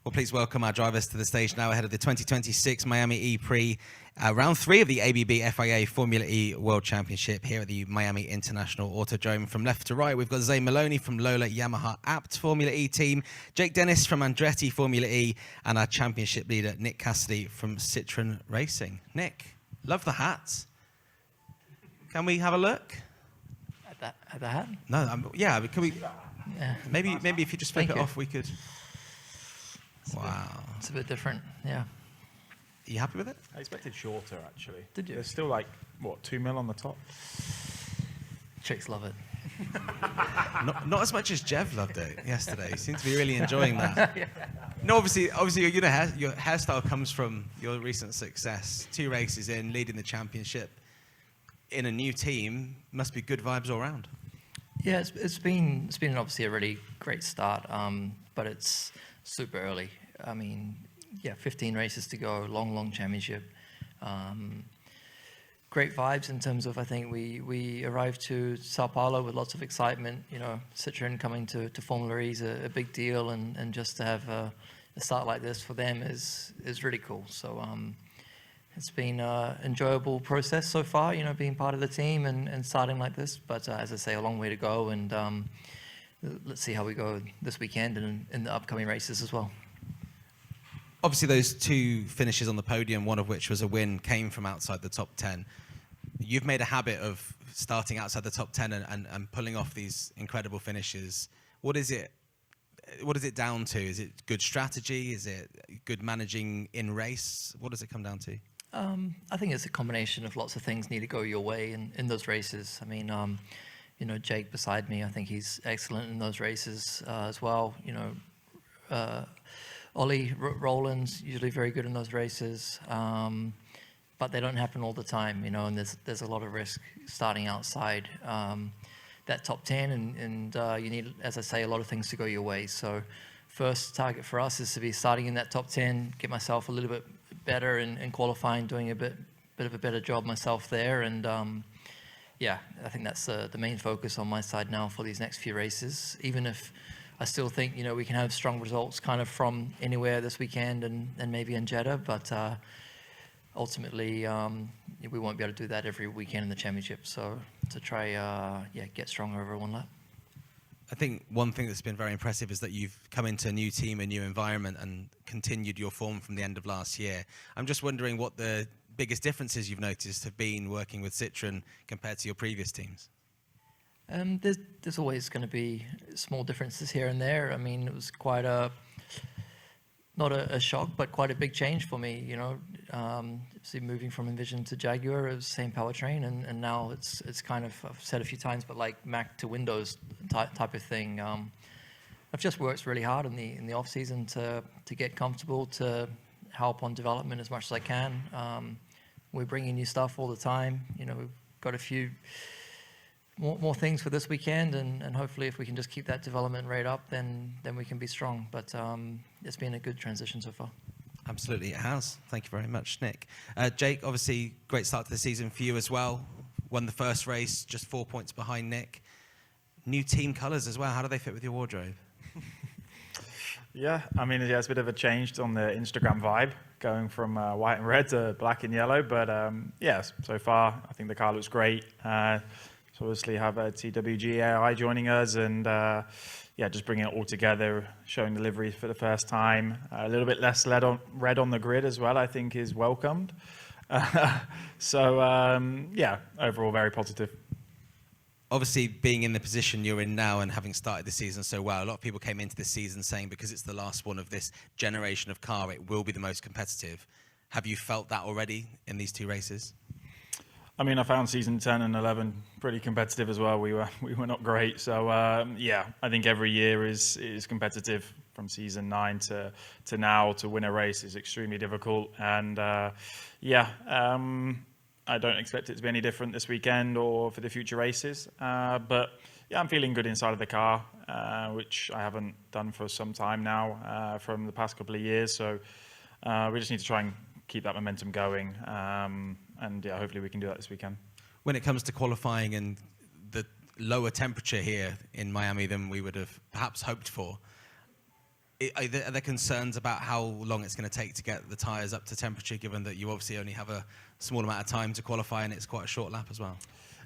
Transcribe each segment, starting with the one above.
Well, please welcome our drivers to the stage now ahead of the 2026 Miami E-Prix Round 3 of the ABB FIA Formula E World Championship here at the Miami International Autodrome. From left to right, we've got Zane Maloney from Lola Yamaha Apt Formula E team, Jake Dennis from Andretti Formula E, and our championship leader, Nick Cassidy from Citroen Racing. Nick, love the hats. Can we have a look? At the hat? No, yeah, can we? Yeah. Maybe if you just flip it off, we could. Wow. It's a bit different, yeah. Are you happy with it? I expected shorter, actually. Did you? There's still like, what, 2 mil on the top? Chicks love it. Not as much as Jev loved it yesterday. He seemed to be really enjoying that. Yeah. No, obviously, your hairstyle comes from your recent success. 2 races in, leading the championship in a new team. Must be good vibes all around. Yeah, it's been obviously a really great start, but it's super early. I mean, yeah, 15 races to go, long championship. Great vibes in terms of, I think we arrived to Sao Paulo with lots of excitement. You know, Citroen coming to Formula E is a big deal, and just to have a start like this for them is really cool. So it's been an enjoyable process so far, you know, being part of the team and starting like this. But as I say, a long way to go, and let's see how we go this weekend and in the upcoming races as well. Obviously, those 2 finishes on the podium, one of which was a win, came from outside the top 10. You've made a habit of starting outside the top 10 and pulling off these incredible finishes. What is it down to? Is it good strategy? Is it good managing in race? What does it come down to? I think it's a combination of lots of things need to go your way in those races. I mean, you know, Jake beside me, I think he's excellent in those races as well. You know, Ollie Rowland's usually very good in those races, but they don't happen all the time, you know, and there's a lot of risk starting outside that top 10, and you need, as I say, a lot of things to go your way. So first target for us is to be starting in that top 10, get myself a little bit better in qualifying, doing a bit of a better job myself there, and yeah, I think that's the main focus on my side now for these next few races, even if I still think, you know, we can have strong results kind of from anywhere this weekend and maybe in Jeddah, but ultimately we won't be able to do that every weekend in the championship. So to try, get stronger over one lap. I think one thing that's been very impressive is that you've come into a new team, a new environment, and continued your form from the end of last year. I'm just wondering what the biggest differences you've noticed have been working with Citroen compared to your previous teams. There's always going to be small differences here and there. I mean, it was quite not a shock, but quite a big change for me. You know, see, moving from Envision to Jaguar, it was the same powertrain, and now it's kind of, I've said a few times, but like Mac to Windows type of thing. I've just worked really hard in the off season to get comfortable, to help on development as much as I can. We're bringing new stuff all the time. You know, we've got a few more things for this weekend, and hopefully if we can just keep that development rate up, then we can be strong. But it's been a good transition so far. Absolutely, it has. Thank you very much, Nick. Jake, obviously, great start to the season for you as well. Won the first race, just 4 points behind Nick. New team colours as well. How do they fit with your wardrobe? Yeah, I mean, yeah, it's a bit of a change on the Instagram vibe, going from white and red to black and yellow. But yeah, so far, I think the car looks great. So obviously have TWG AI joining us, and yeah, just bringing it all together, showing the livery for the first time. A little bit less red on the grid as well, I think, is welcomed. So yeah, overall very positive. Obviously, being in the position you're in now and having started the season so well, a lot of people came into this season saying because it's the last one of this generation of car, it will be the most competitive. Have you felt that already in these 2 races? I mean, I found season 10 and 11 pretty competitive as well. We were not great. So yeah, I think every year is competitive. From season 9 to now, to win a race is extremely difficult. And yeah, I don't expect it to be any different this weekend or for the future races. But yeah, I'm feeling good inside of the car, which I haven't done for some time now, from the past couple of years. So we just need to try and keep that momentum going. And yeah, hopefully we can do that this weekend. When it comes to qualifying and the lower temperature here in Miami than we would have perhaps hoped for, Are there concerns about how long it's going to take to get the tyres up to temperature, given that you obviously only have a small amount of time to qualify and it's quite a short lap as well?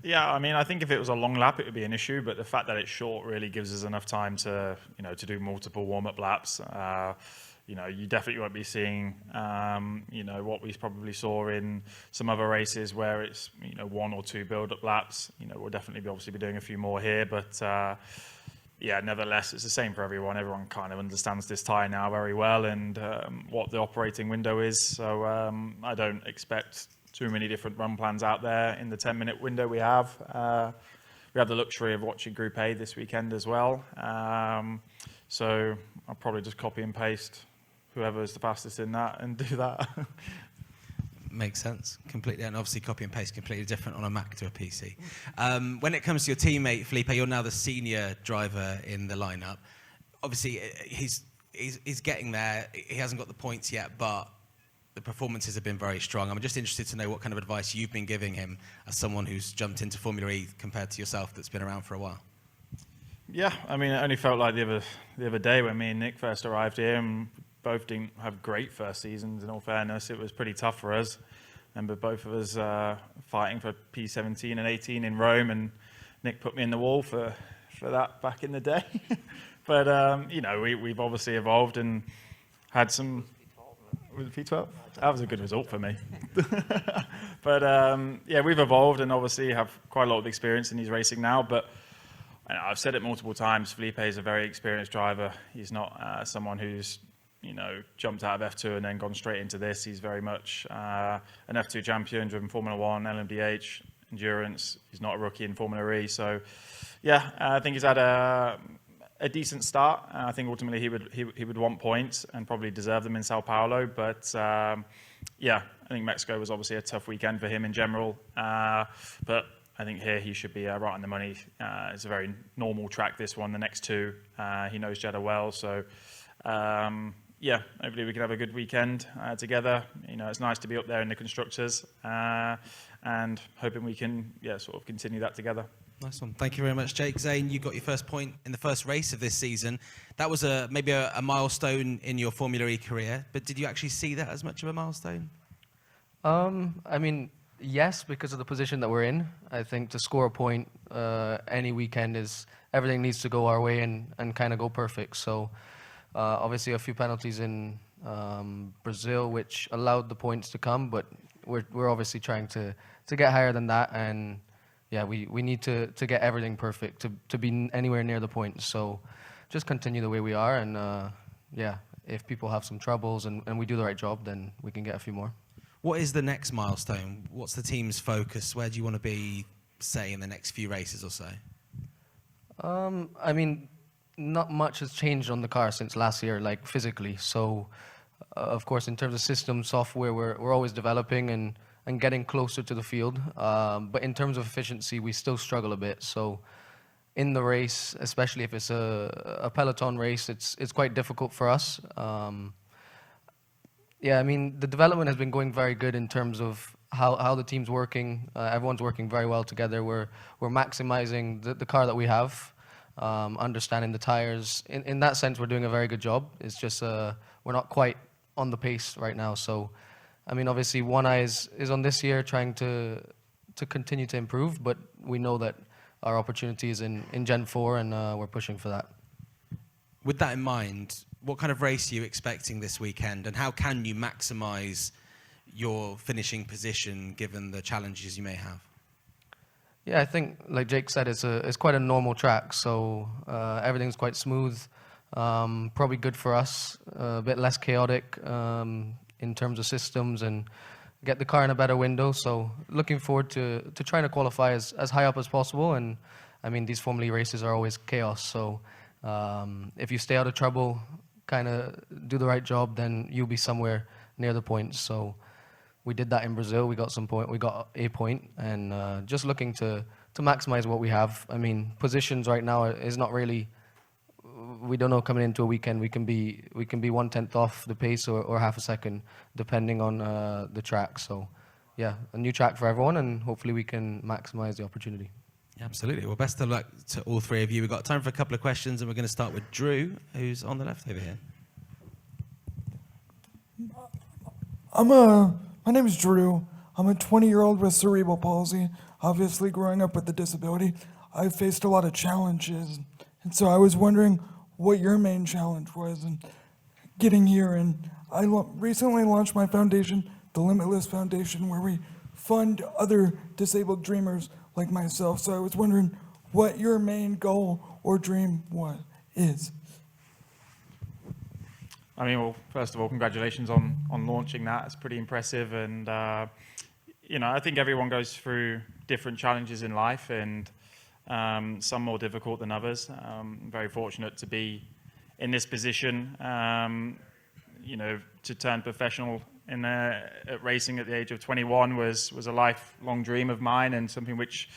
Yeah, I mean, I think if it was a long lap, it would be an issue, but the fact that it's short really gives us enough time to, to do multiple warm-up laps. You definitely won't be seeing, what we probably saw in some other races where it's, 1 or 2 build-up laps. We'll definitely obviously be doing a few more here, but nevertheless, it's the same for everyone. Everyone kind of understands this tyre now very well and what the operating window is. So I don't expect too many different run plans out there in the 10-minute window we have. We have the luxury of watching Group A this weekend as well. So I'll probably just copy and paste whoever's the fastest in that and do that. Makes sense completely, and obviously copy and paste completely different on a Mac to a PC. When it comes to your teammate Felipe, you're now the senior driver in the lineup. Obviously, he's getting there. He hasn't got the points yet, but the performances have been very strong. I'm just interested to know what kind of advice you've been giving him as someone who's jumped into Formula E compared to yourself that's been around for a while. Yeah, I mean, it only felt like the other day when me and Nick first arrived here, and both didn't have great first seasons. In all fairness, it was pretty tough for us. Remember both of us fighting for P17 and 18 in Rome, and Nick put me in the wall for that back in the day. But we've obviously evolved and had some. Was it P12? That was a good result for me. But we've evolved and obviously have quite a lot of experience in his racing now. But I've said it multiple times, Felipe is a very experienced driver. He's not someone who's jumped out of F2 and then gone straight into this. He's very much an F2 champion, driven Formula 1, LMDH, endurance. He's not a rookie in Formula E. So, I think he's had a decent start. I think ultimately he would want points and probably deserve them in Sao Paulo. But, I think Mexico was obviously a tough weekend for him in general. But I think here he should be right on the money. It's a very normal track, this one. The next two, he knows Jeddah well. So, hopefully we can have a good weekend together. It's nice to be up there in the constructors and hoping we can, sort of continue that together. Nice one. Thank you very much, Jake. Zane, you got your first point in the first race of this season. That was maybe a milestone in your Formula E career, but did you actually see that as much of a milestone? I mean, yes, because of the position that we're in. I think to score a point any weekend everything needs to go our way and kind of go perfect. So obviously a few penalties in Brazil, which allowed the points to come, but we're obviously trying to get higher than that, and we need to get everything perfect to be anywhere near the points. So just continue the way we are, and if people have some troubles and we do the right job, then we can get a few more. What is the next milestone? What's the team's focus? Where do you want to be, say, in the next few races or so? I mean, not much has changed on the car since last year, like physically. So, of course, in terms of system software, we're always developing and getting closer to the field. But in terms of efficiency, we still struggle a bit. So, in the race, especially if it's a peloton race, it's quite difficult for us. I mean, the development has been going very good in terms of how the team's working. Everyone's working very well together. We're maximizing the car that we have, understanding the tires. In that sense, we're doing a very good job. It's just we're not quite on the pace right now. So, I mean, obviously, one eye is on this year, trying to continue to improve. But we know that our opportunity is in Gen 4, and we're pushing for that. With that in mind, what kind of race are you expecting this weekend, and how can you maximize your finishing position given the challenges you may have? I think, like Jake said, it's quite a normal track, so everything's quite smooth, probably good for us, a bit less chaotic in terms of systems, and get the car in a better window. So looking forward to trying to qualify as high up as possible. And I mean, these Formula E races are always chaos, so if you stay out of trouble, kind of do the right job, then you'll be somewhere near the points. So we did that in Brazil. We got a point, and just looking to maximize what we have. I mean, positions right now is not really. We don't know coming into a weekend. We can be 1/10 off the pace or half a second, depending on the track. So, a new track for everyone, and hopefully we can maximize the opportunity. Absolutely. Well, best of luck to all three of you. We've got time for a couple of questions, and we're going to start with Drew, who's on the left over here. My name is Drew. I'm a 20-year-old with cerebral palsy. Obviously, growing up with a disability, I've faced a lot of challenges. And so I was wondering what your main challenge was in getting here. And I recently launched my foundation, the Limitless Foundation, where we fund other disabled dreamers like myself. So I was wondering what your main goal or dream is. I mean, well, first of all, congratulations on launching that. It's pretty impressive. And, I think everyone goes through different challenges in life, and some more difficult than others. I'm very fortunate to be in this position, to turn professional at racing at the age of 21 was a lifelong dream of mine, and something which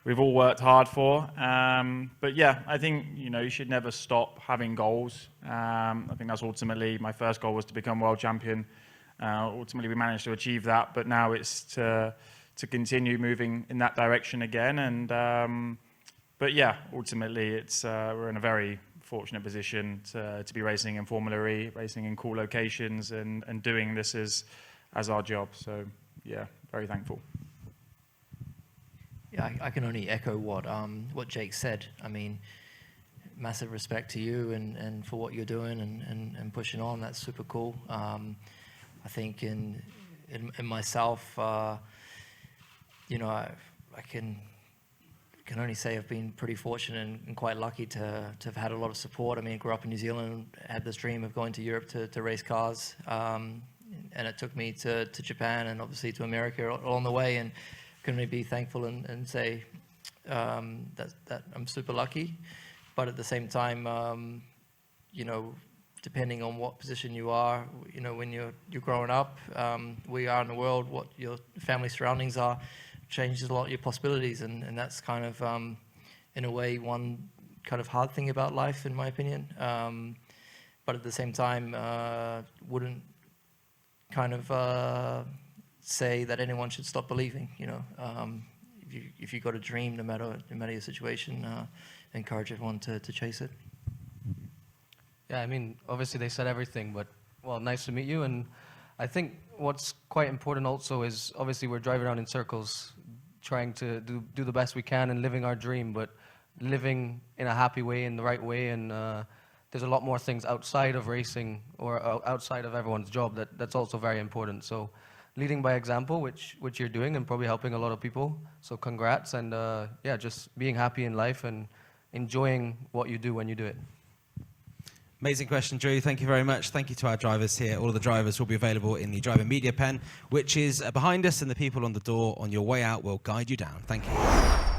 we've all worked hard for. But yeah, I think, you should never stop having goals. I think that's ultimately, my first goal was to become world champion. Ultimately, we managed to achieve that, but now it's to continue moving in that direction again. And but yeah, ultimately, we're in a very fortunate position to be racing in Formula E, racing in cool locations, and doing this as our job. So yeah, very thankful. Yeah, I can only echo what Jake said. I mean, massive respect to you and for what you're doing and pushing on. That's super cool. I think in myself, I can only say I've been pretty fortunate and quite lucky to have had a lot of support. I mean, I grew up in New Zealand, had this dream of going to Europe to race cars, and it took me to Japan and obviously to America along the way, and can only be thankful and say that I'm super lucky. But at the same time, depending on what position you are, when you're growing up, where you are in the world, what your family surroundings are, changes a lot of your possibilities, and that's kind of, in a way, one kind of hard thing about life, in my opinion. But at the same time, wouldn't kind of say that anyone should stop believing. If you got a dream, no matter your situation, encourage everyone to chase it. Yeah, I mean, obviously they said everything, but, well, nice to meet you. And I think what's quite important also is, obviously we're driving around in circles, trying to do the best we can and living our dream, but living in a happy way, in the right way. And there's a lot more things outside of racing or outside of everyone's job that's also very important. So leading by example, which you're doing, and probably helping a lot of people. So congrats, and yeah, just being happy in life and enjoying what you do when you do it. Amazing question, Drew. Thank you very much. Thank you to our drivers here. All of the drivers will be available in the driver media pen, which is behind us, and the people on the door on your way out will guide you down. Thank you.